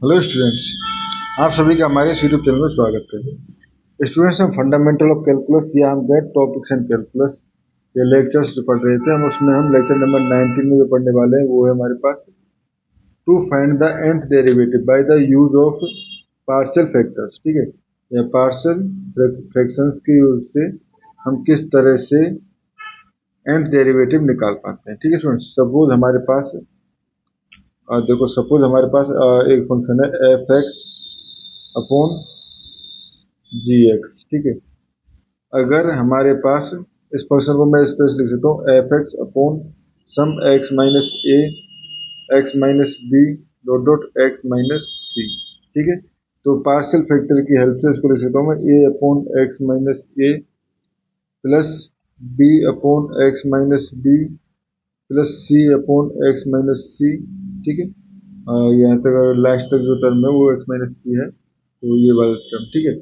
Hello students, आप सभी का हमारे यूट्यूब चैनल में स्वागत है। स्टूडेंट्स, हम फंडामेंटल ऑफ कैलकुलस या हम गेट टॉपिक्स एंड कैलकुलस ये लेक्चर्स जो पढ़ रहे थे, हम लेक्चर नंबर 19 में जो पढ़ने वाले हैं वो है हमारे पास to find the nth derivative by the use of partial factors. ठीक है, या पार्शियल फ्रैक्शंस के यूज से हम किस तरह से nth डेरिवेटिव निकाल पाते हैं। ठीक है स्टूडेंट्स, सपोज हमारे पास देखो, सपोज हमारे पास एक फंक्शन है एफ एक्स अपॉन जी एक्स। ठीक है, अगर हमारे पास इस फंक्शन को मैं इस तरह से लिख सकता हूँ f x upon some x minus a x minus b dot dot x minus c. ठीक है, तो पार्शियल फैक्टर की हेल्प से इसको लिख सकता हूँ मैं a upon x minus a plus b upon x minus b plus c upon x minus c. ठीक है, यहाँ तक लास्ट तक जो टर्म है वो एक्स माइनस सी है, तो ये वाला टर्म। ठीक है,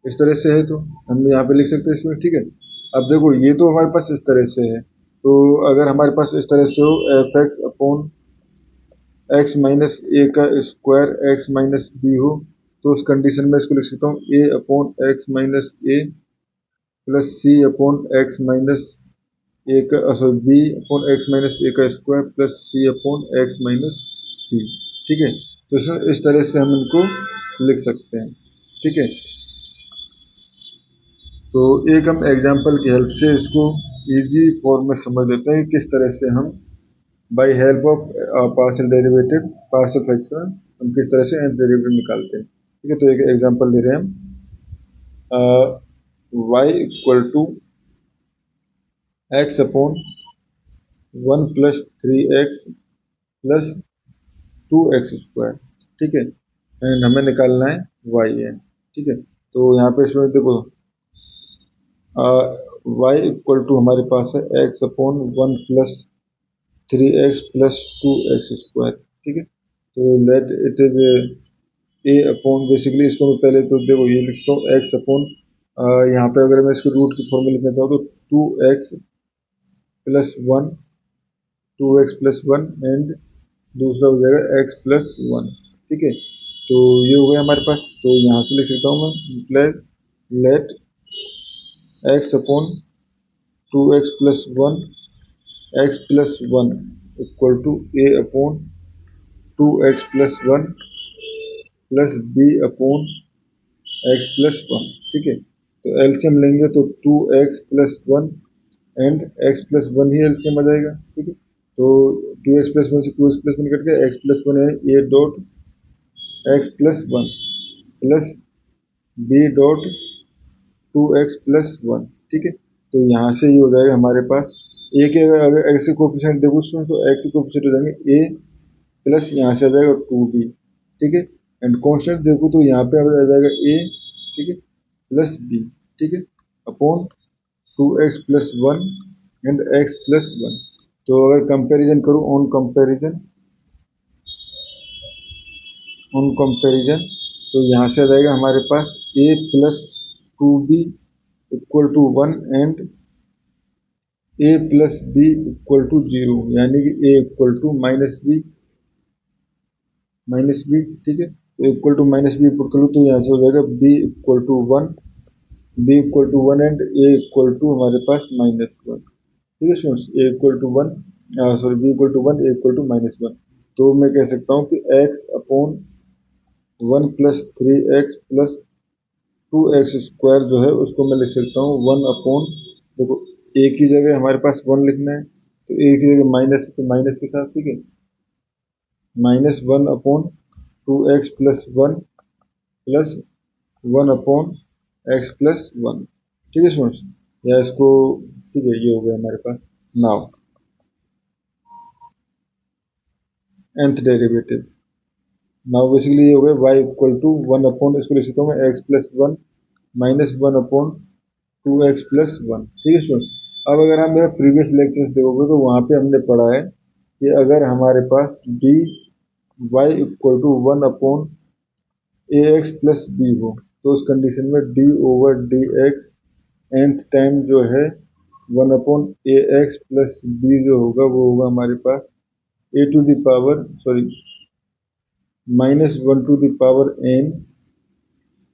इस तरह से है तो हम यहाँ पे लिख सकते हैं इसमें। ठीक है, अब देखो ये तो हमारे पास इस तरह से है, तो अगर हमारे पास इस तरह से हो f x upon x minus a का स्क्वायर एक्स माइनस बी हो, तो उस कंडीशन में इसको लिख सकता हूँ a upon x minus a plus c upon x minus a का sorry b upon x minus a का square plus c upon x minus c. ठीक है, तो इस तरह से हम इनको लिख सकते हैं। ठीक है, तो एक हम एग्जाम्पल की हेल्प से इसको इजी फॉर्म में समझ लेते हैं किस तरह से हम by help of partial derivative partial fraction हम किस तरह से nth डेरिवेटिव निकालते हैं। ठीक है, तो एक एग्जांपल ले रहे हैं हम y equal to x upon 1 plus 3x plus 2x square. ठीक है, एंड हमें निकालना है y है। ठीक है, तो यहाँ पे स्टूडेंट देखो y इक्वल टू हमारे पास है x upon 1 plus 3x plus 2x square. ठीक है, तो let it is a upon basically इसको मैं पहले तो देखो ये लिखता हूँ एक्स अपॉन यहाँ पे अगर मैं इसके रूट की फॉर्म में लिखना चाहूँ तो 2x plus 1 2x plus 1 and दूसरा हो जाएगा x प्लस 1। ठीक है, तो ये हो गया हमारे पास, तो यहाँ से लिख सकता हूँ मैं let x upon 2x plus 1 x plus 1 equal to a upon 2x plus 1 plus b upon x plus 1। ठीक है, तो एलसीएम लेंगे तो 2x plus 1 and x plus 1 ही एलसीएम आ जाएगा। ठीक है, तो 2x प्लस 1 से 2x प्लस 1 कट गया, x प्लस 1 है a dot x plus 1 plus b dot 2x plus 1। ठीक है, तो यहाँ से ये हो जाएगा हमारे पास ए के अगर एक्स के कोफिशिएंट देखो तो एक्स के कोफिशिएंट हो जाएंगे ए प्लस यहाँ से आ जाएगा 2b। ठीक है, एंड कॉन्स्टेंट देखो तो यहाँ पे आ जाएगा ए, ठीक है, प्लस बी। ठीक है, upon 2x plus 1 and x plus 1। तो अगर कंपैरिजन करूँ ऑन कंपैरिजन तो यहाँ से आ जाएगा हमारे पास a plus 2b equal to 1 and a plus b equal to 0, यानी कि a equal to minus b. ठीक है, तो equal to minus b put करूँ तो यहाँ से हो जाएगा b equal to 1 and a equal to हमारे पास माइनस 1। ठीक है students, a equal to 1 sorry b equal to 1 a equal to minus 1। तो मैं कह सकता हूँ कि x upon 1 plus 3x plus 2x square जो है उसको मैं लिख सकता हूँ 1 अपॉन, देखो a की जगह हमारे पास 1 लिखना है तो a की जगह माइनस तो माइनस के साथ, ठीक है, minus 1 upon 2x plus 1 plus 1 upon x plus 1। ठीक है स्टूडेंट्स, या इसको, ठीक है, ये हो गया हमारे पास now nth derivative. Now basically ये हो गया y इक्वल टू 1 अपॉन, इसको लिख सकता हूँ मैं x plus 1 minus 1 upon 2x plus 1। ठीक है स्टूडेंट्स, अब अगर हम मेरा प्रीवियस लेक्चर्स देखोगे तो वहाँ पे हमने पढ़ा है कि अगर हमारे पास dy equal to 1 upon ax plus b हो तो उस कंडीशन में d over dx nth time जो है 1 अपॉन ax प्लस b जो होगा वो होगा हमारे पास a to the power sorry minus one to the power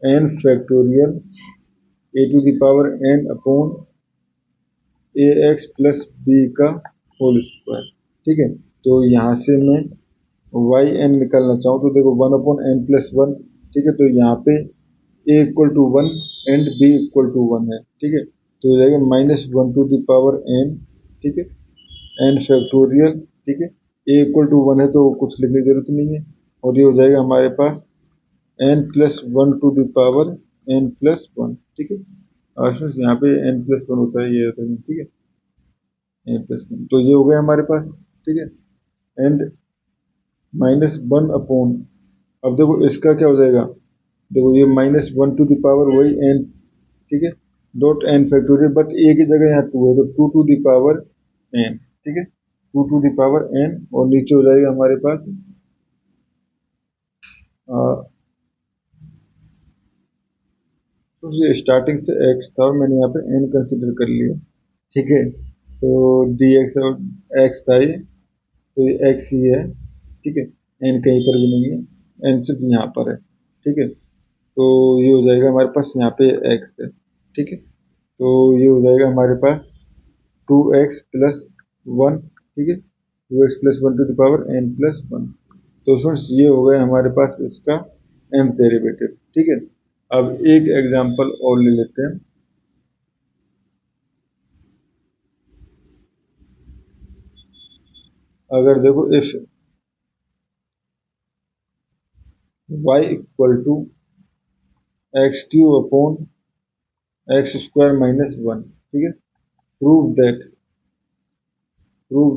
n factorial a to the power n upon a x plus b का whole square. ठीक है, तो यहाँ से मैं वाई एन निकालना चाहूँ तो देखो one upon n plus one. ठीक है, तो यहाँ पे a equal to one and b equal to one है। ठीक है, तो हो जाएगा minus one to the power n. ठीक है, एन फैक्टोरियल। ठीक है, ए इक्वल टू वन है तो कुछ लिखने की जरूरत नहीं है, और ये हो जाएगा हमारे पास n plus one to the power n plus one. ठीक है, यहाँ पे एन प्लस वन होता है, ये होता है। ठीक है, एन प्लस वन, तो ये हो गया हमारे पास। ठीक है, एंड माइनस वन अपॉन, अब देखो इसका क्या हो जाएगा, देखो ये minus one to the power वही एन। ठीक है, dot n factorial, but a की जगह यहाँ टू है तो two to the power n. ठीक है, two to the power n, और नीचे हो जाएगा हमारे पास तो ये स्टार्टिंग से एक्स था और मैंने यहाँ पे एन कंसिडर कर लिया। ठीक है, तो डी एक्स और एक्स था ये, तो ये एक्स ही है। ठीक है, एन कहीं पर भी नहीं है, एन सिर्फ यहाँ पर है। ठीक है, तो ये हो जाएगा हमारे पास यहाँ पे एक्स है। ठीक है, तो ये हो जाएगा हमारे पास टू एक्स प्लस वन। ठीक है, two x plus one to the power n plus one. तो स्टूडेंट्स ये हो गया हमारे पास इसका एम डेरिवेटिव। ठीक है, अब एक एग्जांपल और ले लेते हैं। अगर देखो if y equal to x cube upon x square minus one. ठीक है, prove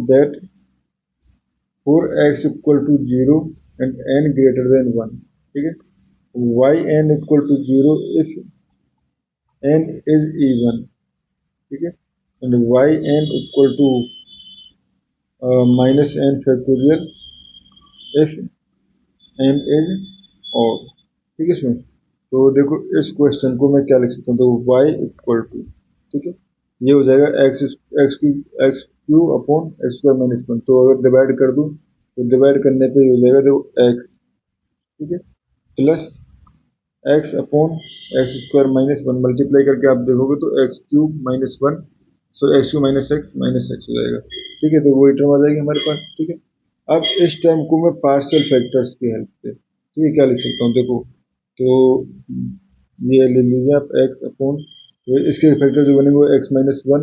that for x equal to zero and n greater than one. ठीक है, y n equal to zero if n is even. ठीक है, and y n equal to minus n factorial if n is odd. ठीक है इसमें, तो देखो इस क्वेश्चन को मैं क्या लिख सकता हूँ, तो वाई इक्वल टू, ठीक है, ये हो जाएगा x cube upon x square minus one. तो अगर डिवाइड कर दूँ तो डिवाइड करने पे हो जाएगा देखो एक्स। ठीक है, plus x upon x square minus one, multiply करके आप देखोगे तो एक्स क्यूब माइनस वन, सो एक्स क्यू माइनस एक्स हो जाएगा। ठीक है, तो वही टर्म आ जाएगी हमारे पास। ठीक है, अब इस टर्म को मैं पार्शियल फैक्टर्स की हेल्प से, ठीक है, क्या लिख सकता हूँ देखो, तो ये ले लीजिए आप एक्स अपॉन, तो इसके फैक्टर जो बनेंगे वो x minus one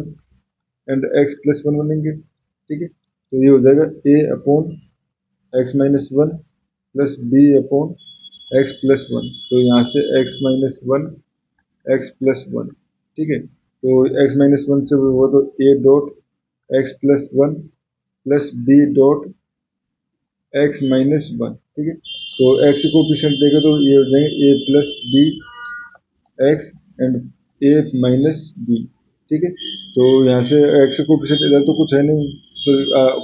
and x plus one बनेंगे। ठीक है, तो ये हो जाएगा a upon x minus one plus b upon x plus one. तो यहाँ से x minus one x plus one. ठीक है, तो एक्स माइनस वन से वो तो a dot x plus one plus b dot x minus one. ठीक है, तो एक्स को कोफिशिएंट देगा तो ये हो जाएंगे a plus b x and a minus b. ठीक है, तो यहाँ से एक्स को कोफिशिएंट इधर तो कुछ है नहीं, तो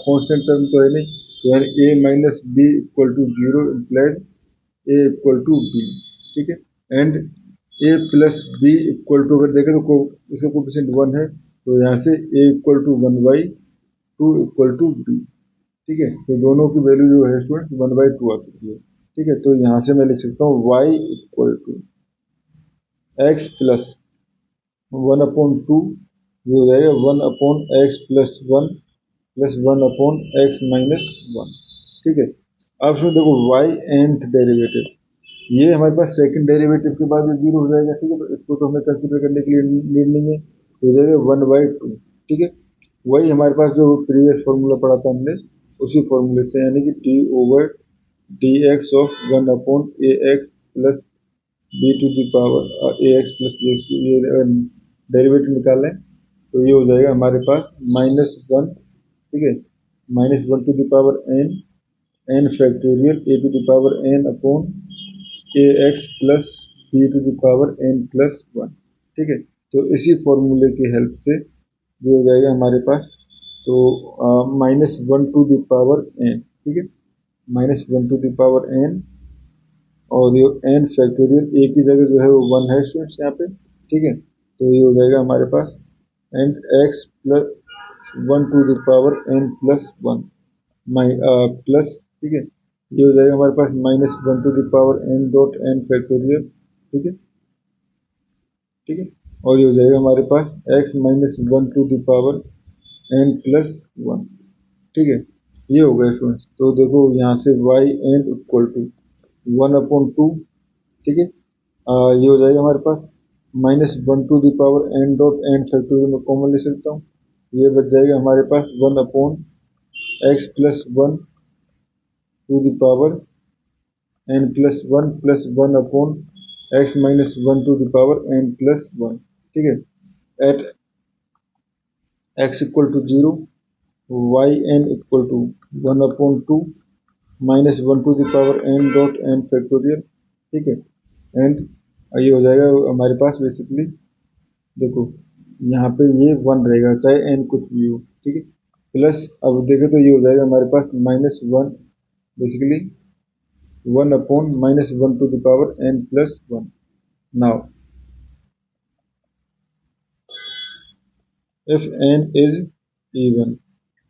कांस्टेंट टर्म तो है नहीं, तो यानी a minus b equal to zero implied a equal to b. ठीक है, and a plus b equal to, अगर देखें तो इसका कोफिशिएंट वन है, तो यहाँ से a equal to one by two equal to b. ठीक है, तो दोनों की वैल्यू जो है स्टूडेंट वन बाई टू आ चुकी है। ठीक है, तो यहाँ से मैं लिख सकता हूँ y equal to x plus one upon two, ये हो जाएगा one upon x plus one upon x minus one. ठीक है, अब इसमें देखो वाई nth डेरिवेटिव, ये हमारे पास सेकंड डेरिवेटिव के बाद ये जीरो हो जाएगा। ठीक है, तो इसको तो हमें कंसिडर करने के लिए नीड नहीं है, तो हो जाएगा वन बाई टू। ठीक है, वही हमारे पास जो प्रीवियस फॉर्मूला पढ़ा था हमने, उसी फॉर्मूले से, यानी कि d over d x of one upon a x plus b to the power a x plus b, ये डेरिवेटिव निकालें तो ये हो जाएगा हमारे पास माइनस वन। ठीक है, minus one to the power n factorial a to the power n upon a x plus b to the power n plus one. ठीक है, तो इसी फॉर्मूले की हेल्प से ये हो जाएगा हमारे पास, तो minus one to the power n. ठीक है, minus one to the power n, और ये एन फैक्टोरियल ए की जगह जो है वो वन है स्टूडेंट्स यहाँ पे। ठीक है, तो ये हो जाएगा हमारे पास and x plus one to the power n plus one plus. ठीक है, ये हो जाएगा हमारे पास -1 to the power n dot n factorial, ठीक है, ठीक है। और ये हो जाएगा हमारे पास x -1 to the power n plus 1, ठीक है। ये हो गया स्टूडेंट्स। तो देखो यहाँ से y n इक्वल टू 1/2, ठीक है। ये हो जाएगा हमारे पास -1 to the power n dot n factorial में कॉमन ले सकता हूँ। ये बच जाएगा हमारे पास 1/x plus 1 to the power n plus 1 plus 1/x -1 to the power n plus 1, ठीक है। At x equal to 0, y n equal to 1/2 -1 to the power n dot n factorial, ठीक है। एंड ये हो जाएगा हमारे पास बेसिकली, देखो यहाँ पे ये 1 रहेगा चाहे n कुछ भी हो, ठीक है। प्लस अब देखें तो ये हो जाएगा हमारे पास -1, basically 1/-1 to the power n plus 1। Now if n is even,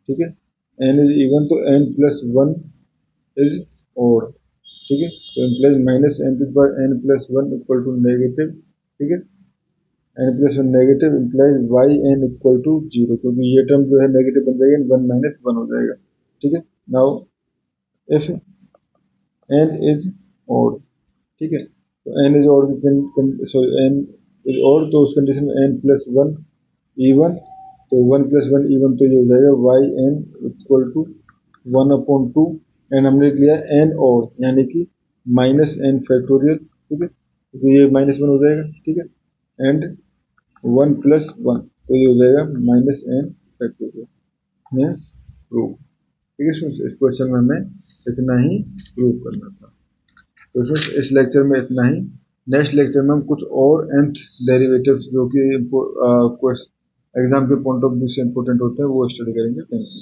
ठीक है, n इज इवन तो n प्लस 1 इज ओड, ठीक है। तो implies -n to the power n plus 1 equal to negative, ठीक है। n plus 1 negative implies y n equal to 0, क्योंकि ये टर्म जो है नेगेटिव बन जाएगा, 1 माइनस 1 हो जाएगा, ठीक है। Now if n is odd, ठीक है, तो n is odd, sorry n is odd, तो उस कंडीशन में n प्लस 1 इवन, तो 1 प्लस 1 इवन, तो ये हो जाएगा y n equal to 1/2, and हमने लिया n ओड यानी कि -n फैक्टोरियल, ठीक है, तो ये -1 हो जाएगा, ठीक है। एंड 1 प्लस 1, तो ये हो जाएगा -n फैक्टोरियल, मीन्स प्रूव, ठीक है। इस क्वेश्चन में हमें इतना ही प्रूव करना था। तो इस लेक्चर में इतना ही। नेक्स्ट लेक्चर में हम कुछ और nth डेरिवेटिव्स जो कि एग्जाम के पॉइंट ऑफ व्यू से इंपॉर्टेंट होते हैं वो स्टडी करेंगे। Thank you.